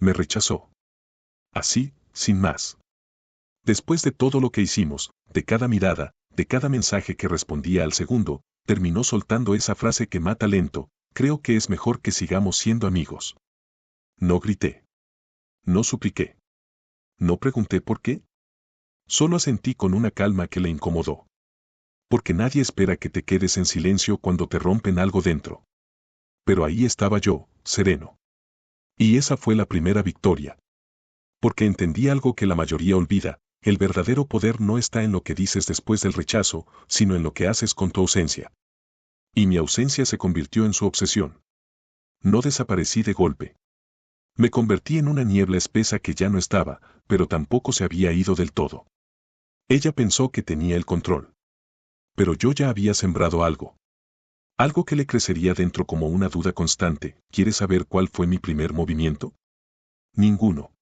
Me rechazó. Así, sin más. Después de todo lo que hicimos, de cada mirada, de cada mensaje que respondía al segundo, terminó soltando esa frase que mata lento: creo que es mejor que sigamos siendo amigos. No grité. No supliqué. No pregunté por qué. Solo asentí con una calma que le incomodó. Porque nadie espera que te quedes en silencio cuando te rompen algo dentro. Pero ahí estaba yo, sereno. Y esa fue la primera victoria. Porque entendí algo que la mayoría olvida: el verdadero poder no está en lo que dices después del rechazo, sino en lo que haces con tu ausencia. Y mi ausencia se convirtió en su obsesión. No desaparecí de golpe. Me convertí en una niebla espesa que ya no estaba, pero tampoco se había ido del todo. Ella pensó que tenía el control. Pero yo ya había sembrado algo. Algo que le crecería dentro como una duda constante. ¿Quieres saber cuál fue mi primer movimiento? Ninguno.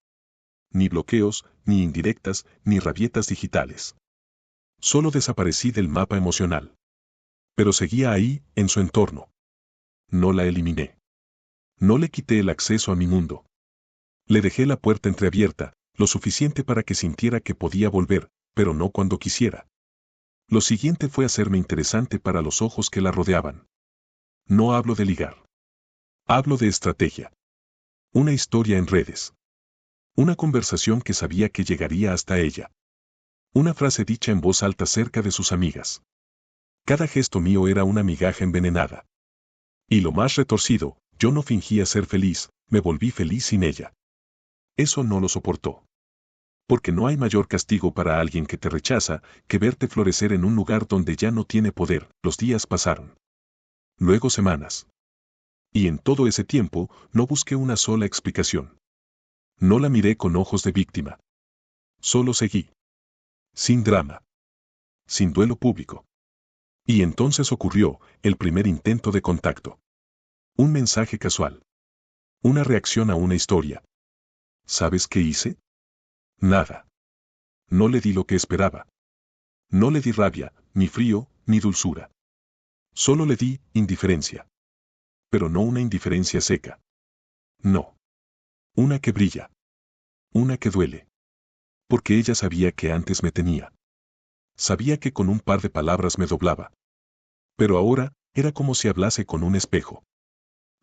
Ni bloqueos, ni indirectas, ni rabietas digitales. Solo desaparecí del mapa emocional. Pero seguía ahí, en su entorno. No la eliminé. No le quité el acceso a mi mundo. Le dejé la puerta entreabierta, lo suficiente para que sintiera que podía volver, pero no cuando quisiera. Lo siguiente fue hacerme interesante para los ojos que la rodeaban. No hablo de ligar. Hablo de estrategia. Una historia en redes. Una conversación que sabía que llegaría hasta ella. Una frase dicha en voz alta cerca de sus amigas. Cada gesto mío era una migaja envenenada. Y lo más retorcido, yo no fingía ser feliz, me volví feliz sin ella. Eso no lo soportó. Porque no hay mayor castigo para alguien que te rechaza que verte florecer en un lugar donde ya no tiene poder. Los días pasaron. Luego semanas. Y en todo ese tiempo, no busqué una sola explicación. No la miré con ojos de víctima. Solo seguí. Sin drama. Sin duelo público. Y entonces ocurrió el primer intento de contacto. Un mensaje casual. Una reacción a una historia. ¿Sabes qué hice? Nada. No le di lo que esperaba. No le di rabia, ni frío, ni dulzura. Solo le di indiferencia. Pero no una indiferencia seca. No. Una que brilla. Una que duele. Porque ella sabía que antes me tenía. Sabía que con un par de palabras me doblaba. Pero ahora, era como si hablase con un espejo.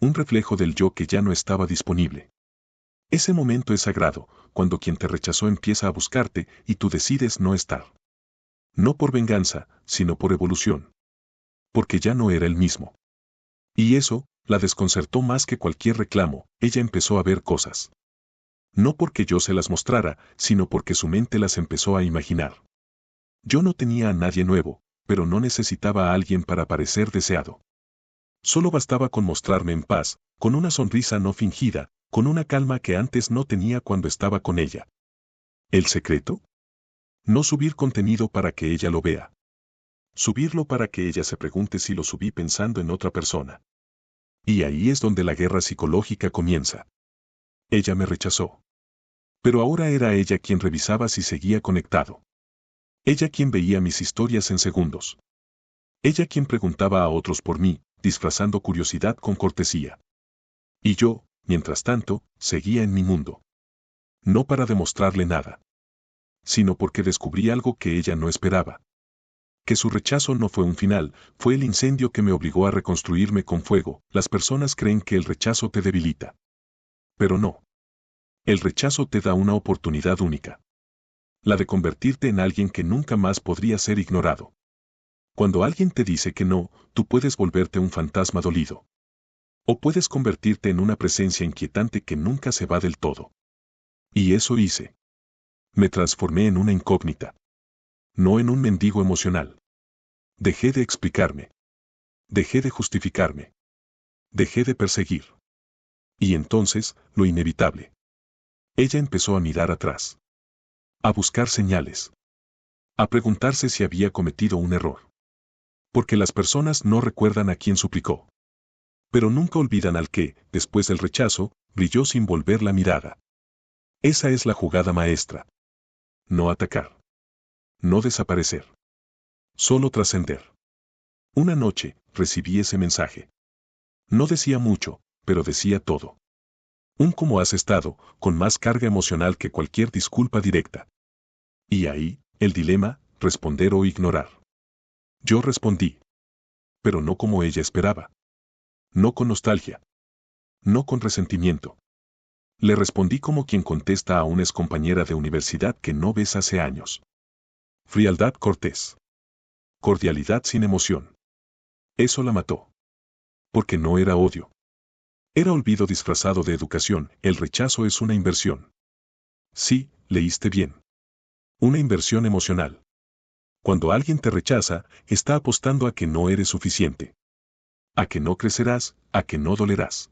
Un reflejo del yo que ya no estaba disponible. Ese momento es sagrado, cuando quien te rechazó empieza a buscarte y tú decides no estar. No por venganza, sino por evolución. Porque ya no era el mismo. Y eso, la desconcertó más que cualquier reclamo. Ella empezó a ver cosas. No porque yo se las mostrara, sino porque su mente las empezó a imaginar. Yo no tenía a nadie nuevo, pero no necesitaba a alguien para parecer deseado. Solo bastaba con mostrarme en paz, con una sonrisa no fingida, con una calma que antes no tenía cuando estaba con ella. ¿El secreto? No subir contenido para que ella lo vea. Subirlo para que ella se pregunte si lo subí pensando en otra persona. Y ahí es donde la guerra psicológica comienza. Ella me rechazó. Pero ahora era ella quien revisaba si seguía conectado. Ella quien veía mis historias en segundos. Ella quien preguntaba a otros por mí, disfrazando curiosidad con cortesía. Y yo, mientras tanto, seguía en mi mundo. No para demostrarle nada. Sino porque descubrí algo que ella no esperaba. Que su rechazo no fue un final, fue el incendio que me obligó a reconstruirme con fuego. Las personas creen que el rechazo te debilita. Pero no. El rechazo te da una oportunidad única. La de convertirte en alguien que nunca más podría ser ignorado. Cuando alguien te dice que no, tú puedes volverte un fantasma dolido. O puedes convertirte en una presencia inquietante que nunca se va del todo. Y eso hice. Me transformé en una incógnita. No en un mendigo emocional. Dejé de explicarme. Dejé de justificarme. Dejé de perseguir. Y entonces, lo inevitable. Ella empezó a mirar atrás. A buscar señales. A preguntarse si había cometido un error. Porque las personas no recuerdan a quién suplicó. Pero nunca olvidan al que, después del rechazo, brilló sin volver la mirada. Esa es la jugada maestra. No atacar. No desaparecer. Solo trascender. Una noche, recibí ese mensaje. No decía mucho, pero decía todo. Un cómo has estado, con más carga emocional que cualquier disculpa directa. Y ahí, el dilema, responder o ignorar. Yo respondí. Pero no como ella esperaba. No con nostalgia. No con resentimiento. Le respondí como quien contesta a una excompañera de universidad que no ves hace años. Frialdad cortés. Cordialidad sin emoción. Eso la mató. Porque no era odio. Era olvido disfrazado de educación. El rechazo es una inversión. Sí, leíste bien. Una inversión emocional. Cuando alguien te rechaza, está apostando a que no eres suficiente. A que no crecerás, a que no dolerás.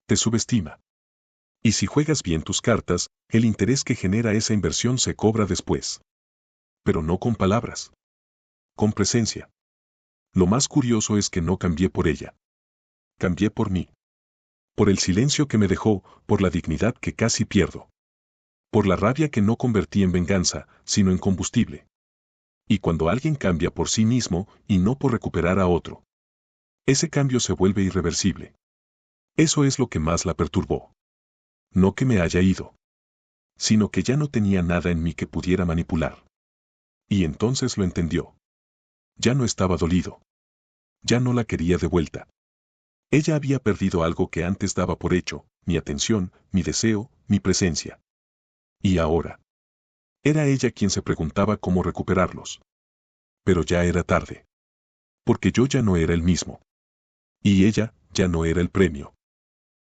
Te subestima. Y si juegas bien tus cartas, el interés que genera esa inversión se cobra después. Pero no con palabras. Con presencia. Lo más curioso es que no cambié por ella. Cambié por mí. Por el silencio que me dejó, por la dignidad que casi pierdo. Por la rabia que no convertí en venganza, sino en combustible. Y cuando alguien cambia por sí mismo, y no por recuperar a otro, ese cambio se vuelve irreversible. Eso es lo que más la perturbó. No que me haya ido, sino que ya no tenía nada en mí que pudiera manipular. Y entonces lo entendió. Ya no estaba dolido. Ya no la quería de vuelta. Ella había perdido algo que antes daba por hecho, mi atención, mi deseo, mi presencia. Y ahora. Era ella quien se preguntaba cómo recuperarlos. Pero ya era tarde. Porque yo ya no era el mismo. Y ella, ya no era el premio.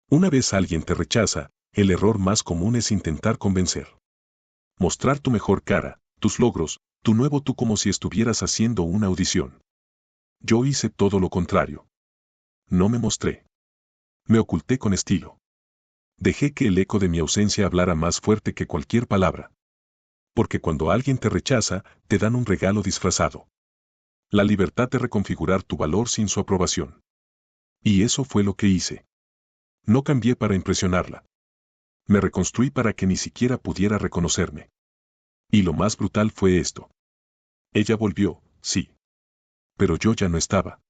Una vez alguien te rechaza, el error más común es intentar convencer. Mostrar tu mejor cara, tus logros, tu nuevo tú como si estuvieras haciendo una audición. Yo hice todo lo contrario. No me mostré. Me oculté con estilo. Dejé que el eco de mi ausencia hablara más fuerte que cualquier palabra. Porque cuando alguien te rechaza, te dan un regalo disfrazado. La libertad de reconfigurar tu valor sin su aprobación. Y eso fue lo que hice. No cambié para impresionarla. Me reconstruí para que ni siquiera pudiera reconocerme. Y lo más brutal fue esto. Ella volvió, sí. Pero yo ya no estaba.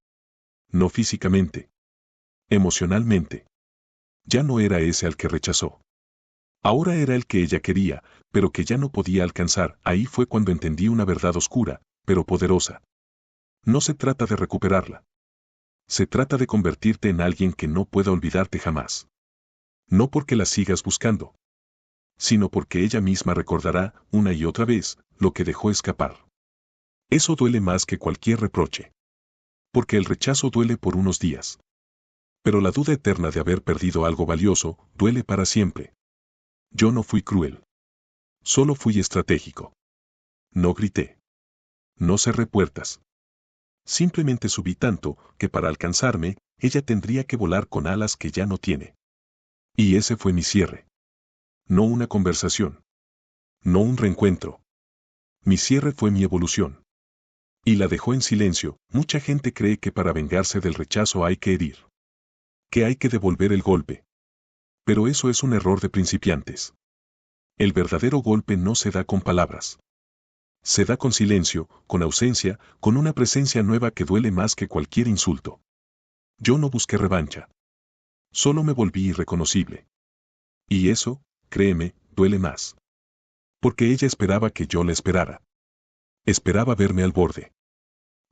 No físicamente. Emocionalmente. Ya no era ese al que rechazó. Ahora era el que ella quería, pero que ya no podía alcanzar. Ahí fue cuando entendí una verdad oscura, pero poderosa. No se trata de recuperarla. Se trata de convertirte en alguien que no pueda olvidarte jamás. No porque la sigas buscando, sino porque ella misma recordará, una y otra vez, lo que dejó escapar. Eso duele más que cualquier reproche. Porque el rechazo duele por unos días. Pero la duda eterna de haber perdido algo valioso, duele para siempre. Yo no fui cruel. Solo fui estratégico. No grité. No cerré puertas. Simplemente subí tanto, que para alcanzarme, ella tendría que volar con alas que ya no tiene. Y ese fue mi cierre. No una conversación. No un reencuentro. Mi cierre fue mi evolución. Y la dejó en silencio. Mucha gente cree que para vengarse del rechazo hay que herir. Que hay que devolver el golpe. Pero eso es un error de principiantes. El verdadero golpe no se da con palabras. Se da con silencio, con ausencia, con una presencia nueva que duele más que cualquier insulto. Yo no busqué revancha. Solo me volví irreconocible. Y eso, créeme, duele más. Porque ella esperaba que yo la esperara. Esperaba verme al borde.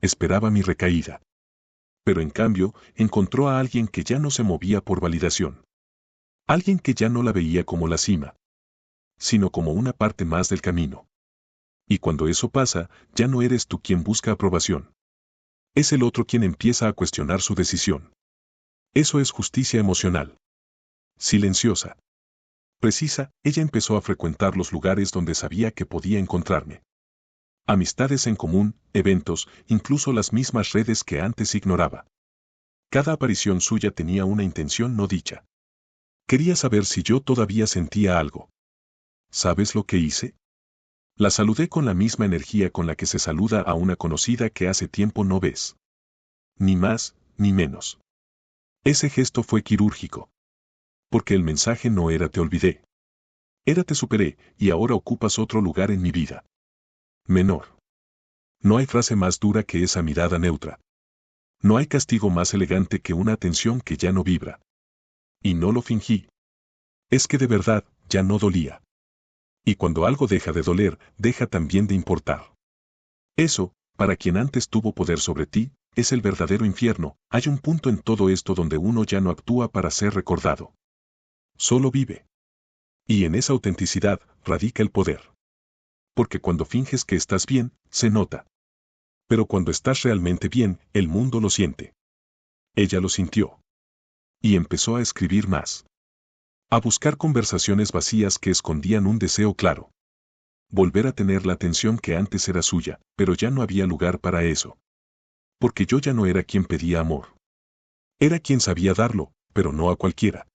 Esperaba mi recaída. Pero en cambio, encontró a alguien que ya no se movía por validación. Alguien que ya no la veía como la cima, sino como una parte más del camino. Y cuando eso pasa, ya no eres tú quien busca aprobación. Es el otro quien empieza a cuestionar su decisión. Eso es justicia emocional. Silenciosa. Precisa, ella empezó a frecuentar los lugares donde sabía que podía encontrarme. Amistades en común, eventos, incluso las mismas redes que antes ignoraba. Cada aparición suya tenía una intención no dicha. Quería saber si yo todavía sentía algo. ¿Sabes lo que hice? La saludé con la misma energía con la que se saluda a una conocida que hace tiempo no ves. Ni más, ni menos. Ese gesto fue quirúrgico. Porque el mensaje no era te olvidé. Era te superé, y ahora ocupas otro lugar en mi vida. Menor. No hay frase más dura que esa mirada neutra. No hay castigo más elegante que una atención que ya no vibra. Y no lo fingí. Es que de verdad, ya no dolía. Y cuando algo deja de doler, deja también de importar. Eso, para quien antes tuvo poder sobre ti, es el verdadero infierno. Hay un punto en todo esto donde uno ya no actúa para ser recordado. Solo vive. Y en esa autenticidad radica el poder. Porque cuando finges que estás bien, se nota. Pero cuando estás realmente bien, el mundo lo siente. Ella lo sintió. Y empezó a escribir más. A buscar conversaciones vacías que escondían un deseo claro. Volver a tener la atención que antes era suya, pero ya no había lugar para eso. Porque yo ya no era quien pedía amor. Era quien sabía darlo, pero no a cualquiera.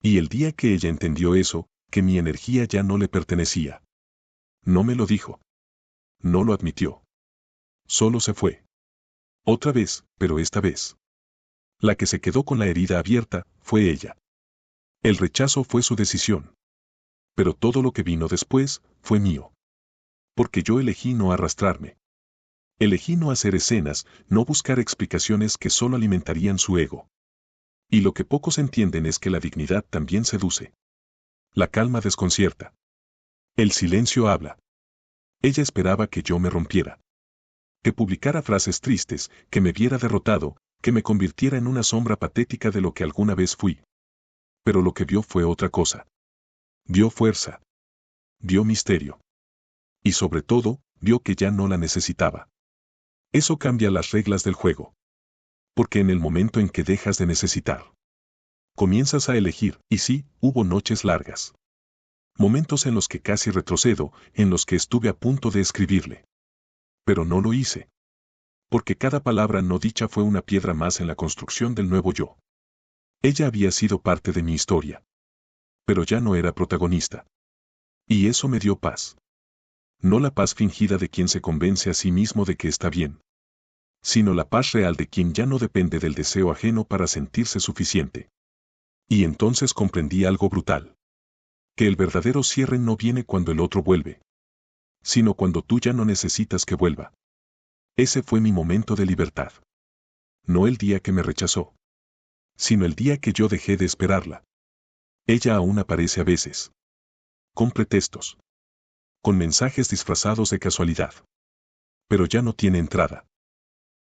Y el día que ella entendió eso, que mi energía ya no le pertenecía. No me lo dijo. No lo admitió. Solo se fue. Otra vez, pero esta vez. La que se quedó con la herida abierta, fue ella. El rechazo fue su decisión. Pero todo lo que vino después, fue mío. Porque yo elegí no arrastrarme. Elegí no hacer escenas, no buscar explicaciones que solo alimentarían su ego. Y lo que pocos entienden es que la dignidad también seduce. La calma desconcierta. El silencio habla. Ella esperaba que yo me rompiera. Que publicara frases tristes, que me viera derrotado, que me convirtiera en una sombra patética de lo que alguna vez fui. Pero lo que vio fue otra cosa. Vio fuerza. Vio misterio. Y sobre todo, vio que ya no la necesitaba. Eso cambia las reglas del juego. Porque en el momento en que dejas de necesitar, comienzas a elegir, y sí, hubo noches largas. Momentos en los que casi retrocedo, en los que estuve a punto de escribirle. Pero no lo hice. Porque cada palabra no dicha fue una piedra más en la construcción del nuevo yo. Ella había sido parte de mi historia. Pero ya no era protagonista. Y eso me dio paz. No la paz fingida de quien se convence a sí mismo de que está bien, sino la paz real de quien ya no depende del deseo ajeno para sentirse suficiente. Y entonces comprendí algo brutal. Que el verdadero cierre no viene cuando el otro vuelve, sino cuando tú ya no necesitas que vuelva. Ese fue mi momento de libertad. No el día que me rechazó, sino el día que yo dejé de esperarla. Ella aún aparece a veces. Con pretextos. Con mensajes disfrazados de casualidad. Pero ya no tiene entrada.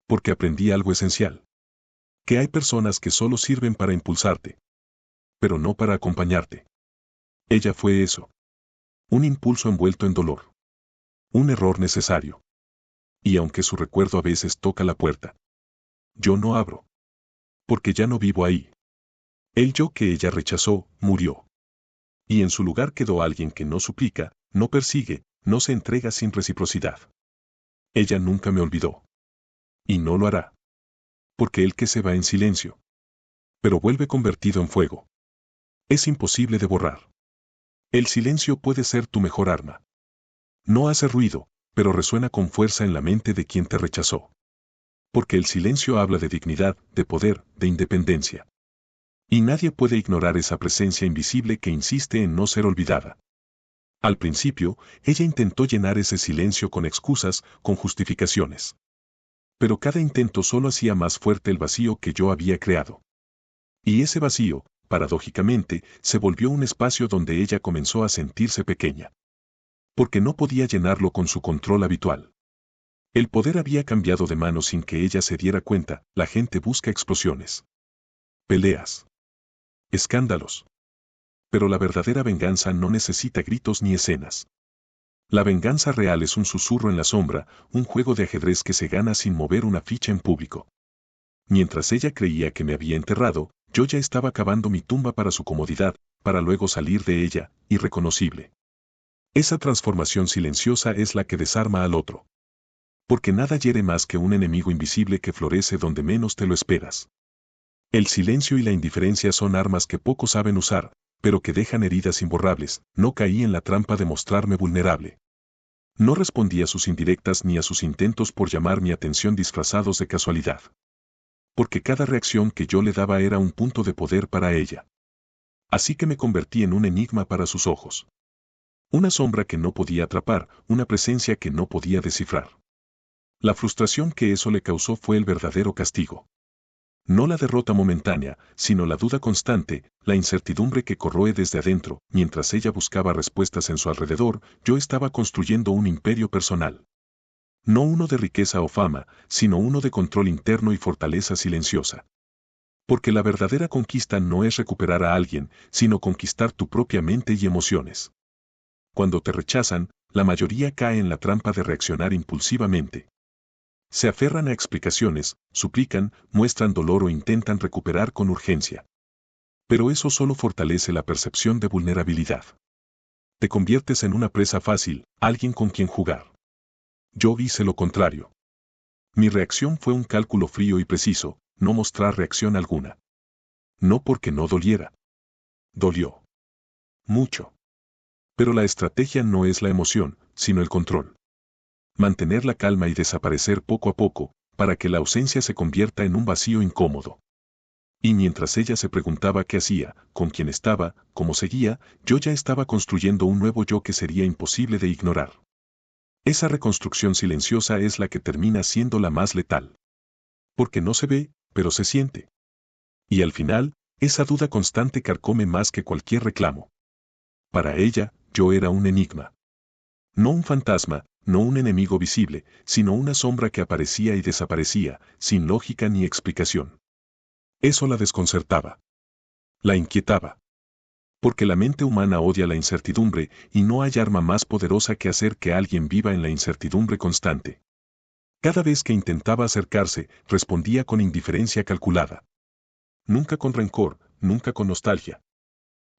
Porque aprendí algo esencial. Que hay personas que solo sirven para impulsarte. Pero no para acompañarte. Ella fue eso. Un impulso envuelto en dolor. Un error necesario. Y aunque su recuerdo a veces toca la puerta, yo no abro. Porque ya no vivo ahí. El yo que ella rechazó, murió. Y en su lugar quedó alguien que no suplica, no persigue, no se entrega sin reciprocidad. Ella nunca me olvidó. Y no lo hará. Porque el que se va en silencio, pero vuelve convertido en fuego. Es imposible de borrar. El silencio puede ser tu mejor arma. No hace ruido, pero resuena con fuerza en la mente de quien te rechazó. Porque el silencio habla de dignidad, de poder, de independencia. Y nadie puede ignorar esa presencia invisible que insiste en no ser olvidada. Al principio, ella intentó llenar ese silencio con excusas, con justificaciones. Pero cada intento solo hacía más fuerte el vacío que yo había creado. Y ese vacío, paradójicamente, se volvió un espacio donde ella comenzó a sentirse pequeña. Porque no podía llenarlo con su control habitual. El poder había cambiado de mano sin que ella se diera cuenta. La gente busca explosiones, peleas, escándalos. Pero la verdadera venganza no necesita gritos ni escenas. La venganza real es un susurro en la sombra, un juego de ajedrez que se gana sin mover una ficha en público. Mientras ella creía que me había enterrado, yo ya estaba cavando mi tumba para su comodidad, para luego salir de ella, irreconocible. Esa transformación silenciosa es la que desarma al otro. Porque nada hiere más que un enemigo invisible que florece donde menos te lo esperas. El silencio y la indiferencia son armas que pocos saben usar, pero que dejan heridas imborrables. No caí en la trampa de mostrarme vulnerable. No respondí a sus indirectas ni a sus intentos por llamar mi atención disfrazados de casualidad. Porque cada reacción que yo le daba era un punto de poder para ella. Así que me convertí en un enigma para sus ojos. Una sombra que no podía atrapar, una presencia que no podía descifrar. La frustración que eso le causó fue el verdadero castigo. No la derrota momentánea, sino la duda constante, la incertidumbre que corroe desde adentro. Mientras ella buscaba respuestas en su alrededor, yo estaba construyendo un imperio personal. No uno de riqueza o fama, sino uno de control interno y fortaleza silenciosa. Porque la verdadera conquista no es recuperar a alguien, sino conquistar tu propia mente y emociones. Cuando te rechazan, la mayoría cae en la trampa de reaccionar impulsivamente. Se aferran a explicaciones, suplican, muestran dolor o intentan recuperar con urgencia. Pero eso solo fortalece la percepción de vulnerabilidad. Te conviertes en una presa fácil, alguien con quien jugar. Yo hice lo contrario. Mi reacción fue un cálculo frío y preciso, no mostrar reacción alguna. No porque no doliera. Dolió. Mucho. Pero la estrategia no es la emoción, sino el control. Mantener la calma y desaparecer poco a poco, para que la ausencia se convierta en un vacío incómodo. Y mientras ella se preguntaba qué hacía, con quién estaba, cómo seguía, yo ya estaba construyendo un nuevo yo que sería imposible de ignorar. Esa reconstrucción silenciosa es la que termina siendo la más letal. Porque no se ve, pero se siente. Y al final, esa duda constante carcome más que cualquier reclamo. Para ella, yo era un enigma. No un fantasma, no un enemigo visible, sino una sombra que aparecía y desaparecía, sin lógica ni explicación. Eso la desconcertaba. La inquietaba. Porque la mente humana odia la incertidumbre y no hay arma más poderosa que hacer que alguien viva en la incertidumbre constante. Cada vez que intentaba acercarse, respondía con indiferencia calculada. Nunca con rencor, nunca con nostalgia.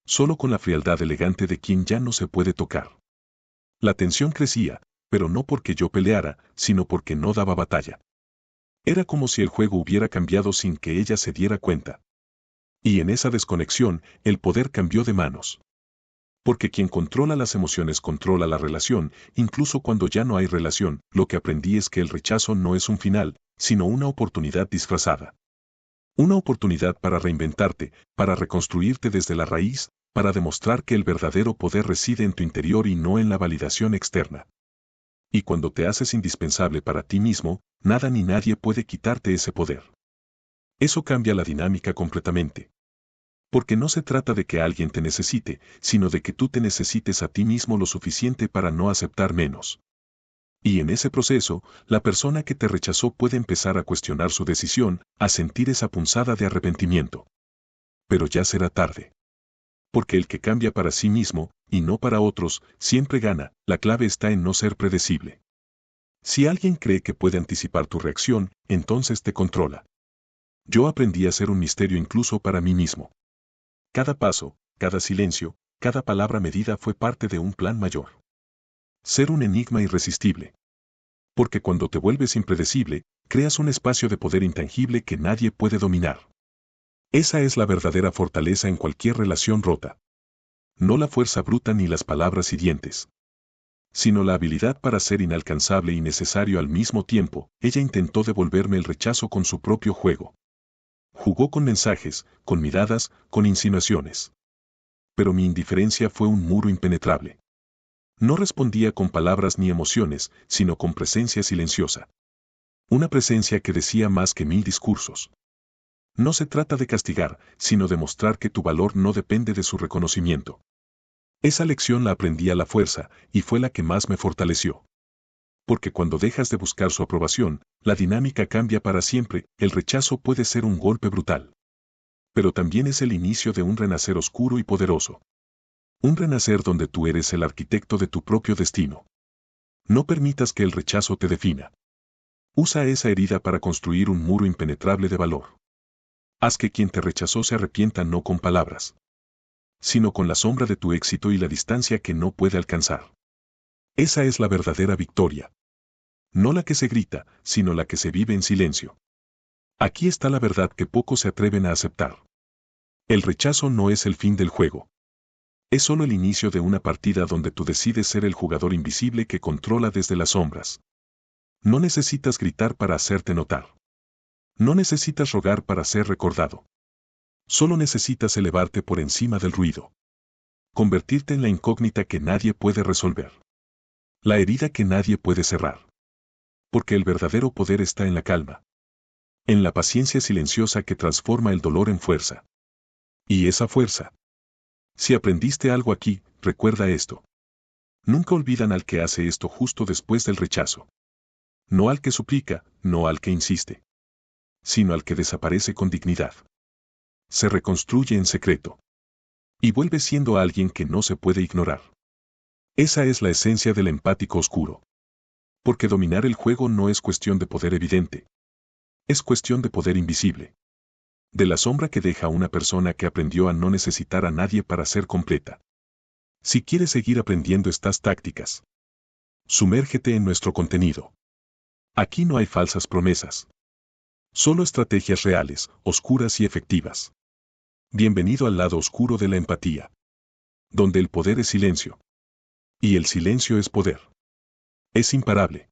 Solo con la frialdad elegante de quien ya no se puede tocar. La tensión crecía, pero no porque yo peleara, sino porque no daba batalla. Era como si el juego hubiera cambiado sin que ella se diera cuenta. Y en esa desconexión, el poder cambió de manos. Porque quien controla las emociones controla la relación, incluso cuando ya no hay relación. Lo que aprendí es que el rechazo no es un final, sino una oportunidad disfrazada. Una oportunidad para reinventarte, para reconstruirte desde la raíz, para demostrar que el verdadero poder reside en tu interior y no en la validación externa. Y cuando te haces indispensable para ti mismo, nada ni nadie puede quitarte ese poder. Eso cambia la dinámica completamente. Porque no se trata de que alguien te necesite, sino de que tú te necesites a ti mismo lo suficiente para no aceptar menos. Y en ese proceso, la persona que te rechazó puede empezar a cuestionar su decisión, a sentir esa punzada de arrepentimiento. Pero ya será tarde. Porque el que cambia para sí mismo, y no para otros, siempre gana. La clave está en no ser predecible. Si alguien cree que puede anticipar tu reacción, entonces te controla. Yo aprendí a ser un misterio incluso para mí mismo. Cada paso, cada silencio, cada palabra medida fue parte de un plan mayor. Ser un enigma irresistible. Porque cuando te vuelves impredecible, creas un espacio de poder intangible que nadie puede dominar. Esa es la verdadera fortaleza en cualquier relación rota. No la fuerza bruta ni las palabras hirientes, sino la habilidad para ser inalcanzable y necesario al mismo tiempo. Ella intentó devolverme el rechazo con su propio juego. Jugó con mensajes, con miradas, con insinuaciones. Pero mi indiferencia fue un muro impenetrable. No respondía con palabras ni emociones, sino con presencia silenciosa. Una presencia que decía más que 1000 discursos. No se trata de castigar, sino de mostrar que tu valor no depende de su reconocimiento. Esa lección la aprendí a la fuerza, y fue la que más me fortaleció. Porque cuando dejas de buscar su aprobación, la dinámica cambia para siempre. El rechazo puede ser un golpe brutal. Pero también es el inicio de un renacer oscuro y poderoso. Un renacer donde tú eres el arquitecto de tu propio destino. No permitas que el rechazo te defina. Usa esa herida para construir un muro impenetrable de valor. Haz que quien te rechazó se arrepienta no con palabras, sino con la sombra de tu éxito y la distancia que no puede alcanzar. Esa es la verdadera victoria. No la que se grita, sino la que se vive en silencio. Aquí está la verdad que pocos se atreven a aceptar. El rechazo no es el fin del juego. Es solo el inicio de una partida donde tú decides ser el jugador invisible que controla desde las sombras. No necesitas gritar para hacerte notar. No necesitas rogar para ser recordado. Solo necesitas elevarte por encima del ruido. Convertirte en la incógnita que nadie puede resolver. La herida que nadie puede cerrar. Porque el verdadero poder está en la calma. En la paciencia silenciosa que transforma el dolor en fuerza. Y esa fuerza. Si aprendiste algo aquí, recuerda esto. Nunca olvidan al que hace esto justo después del rechazo. No al que suplica, no al que insiste, sino al que desaparece con dignidad. Se reconstruye en secreto. Y vuelve siendo alguien que no se puede ignorar. Esa es la esencia del empático oscuro. Porque dominar el juego no es cuestión de poder evidente. Es cuestión de poder invisible. De la sombra que deja una persona que aprendió a no necesitar a nadie para ser completa. Si quieres seguir aprendiendo estas tácticas, sumérgete en nuestro contenido. Aquí no hay falsas promesas. Solo estrategias reales, oscuras y efectivas. Bienvenido al lado oscuro de la empatía. Donde el poder es silencio. Y el silencio es poder. Es imparable.